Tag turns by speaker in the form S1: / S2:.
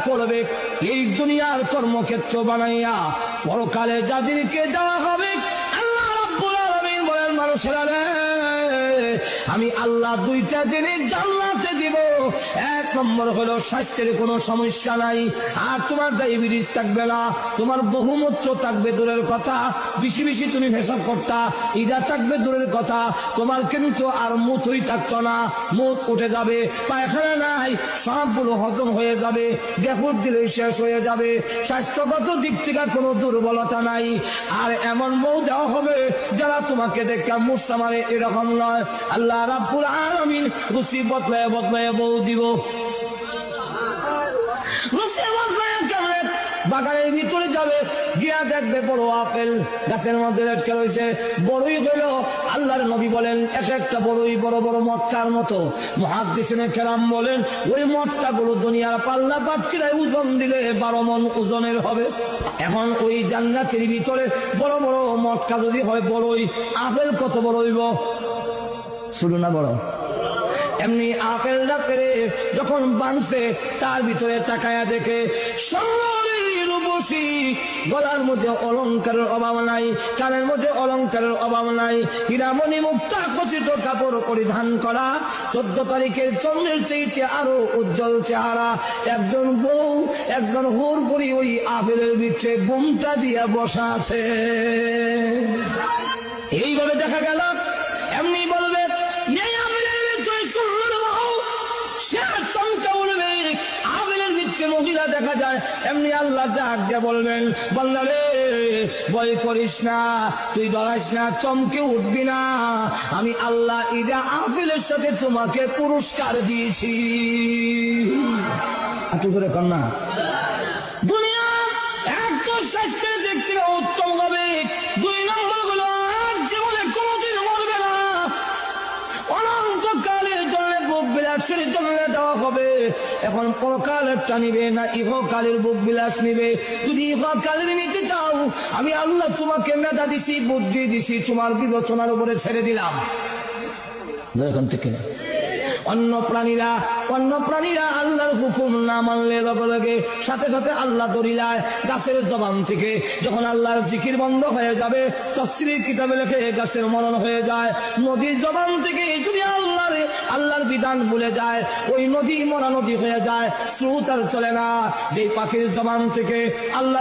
S1: করবে এই দুনিয়ার কর্মক্ষেত্র বানাইয়া পরকালে যাদেরকে দেওয়া হবে আল্লাহ রাব্বুল আলামিন বলেন, মানুষেরা রে, আমি আল্লাহ দুইটা জিনিস জান্নাতে দিব। এক নম্বর হলো স্বাস্থ্যের কোনো সমস্যা নাই, আর তোমার ডায়াবেটিস থাকবে না, তোমার বহুমূত্র থাকবে দূরের কথা, বেশি বেশি তুমি পেশাব করতা, ইটা থাকবে দূরের কথা, তোমার কিন্তু আর মুতই থাকতো না, মুত উঠে যাবে, পায়খানা নাই, সবগুলো হজম হয়ে যাবে, গ্যাফুর দিলে শেষ হয়ে যাবে, স্বাস্থ্যগত দিক থেকে কোনো দুর্বলতা নাই। আর এমন বউ দেওয়া হবে যারা তোমাকে দেখে মুসা মারে এরকম নয়। আল্লাহ রাব্বুল আলামিন রুচি বদলায় বদলায় বউ দিব। রুচি বদলায় কেমন? বাগানের ভিতরে যাবে, গিয়া দেখবে বড় আপেল গাছের মধ্যে লটকে রয়েছে, বড়ই হইল। আল্লাহর নবী বলেন এক একটা বড়ই বড় বড় মটকার মতো। মুহাদ্দিসিনে কেরাম বলেন ওই মটকা গুলো দুনিয়ার পাল্লা পাটকিরায় ওজন দিলে 12 মণ ওজনের হবে। এখন ওই জান্নাতের ভিতরে বড় বড় মটকা যদি হয় বড়ই, আপেল কত বড় হইব? শুধু না বড়, এমনি আপেলটা পেরে যখন বানছে তার ভিতরে তাকায়া দেখে গলার মধ্যে অলংকারের অভাব নাই, কানের মধ্যে অলংকারের অভাব নাই, হীরামণি মুক্তা খচিত কাপড় পরিধান করা, 14 তারিখের চন্দ্রের চেয়ে আরো উজ্জ্বল চেহারা একজন বউ, একজন হুরপুরি ওই আপেলের ভিতরে ঘুমটা দিয়া বসা আছে। এইভাবে দেখা গেল। এমনি বলবে এই আপেলের ভিতরে সুন্দর বউ, সে চমকা উঠবে। আপেলের ভিতরে মহিলা দেখা যায়, এমনি আল্লাহ ডাক দিয়ে বলবেন, বান্দা রে, ভয় করিস না, তুই ডরাইস না, চমকে উঠবি না, আমি আল্লাহ ইদা আপেলের সাথে তোমাকে পুরস্কার দিয়েছি। একটু জোরে কর না। দুনিয়া এক তো স্বাস্থ্যের দিক থেকে উত্তম হবে, 2 নম্বর হলো জীবনে কোনোদিন মরবে না, অনন্তকালের জন্য বুক বিলাসের জন্য দেওয়া হবে। এখন পরকালেরটা নিবে না ইহকালের বুক বিলাস নিবে? যদি ইহকালের নিতে চাও, আমি আল্লাহ তোমাকে মেধা দিছি, বুদ্ধি দিছি, তোমার বিবেচনার উপরে ছেড়ে দিলাম। এখন থেকে অন্য প্রাণীরা আল্লাহর হুকুম না মানলে লগে লগে সাথে সাথে আল্লাহ দরিলায় গাছের জবান থেকে যখন আল্লাহর জিকির বন্ধ হয়ে যাবে, তাফসীরের কিতাবে লেখে গাছের মরণ হয়ে যায়। নদীর জবান থেকে যদি আল্লাহর বিধান ভুলে যায়, ওই নদী মরা নদী হয়ে যায়, স্রোত আর চলে না। যে পাখির জবান থেকে আল্লাহ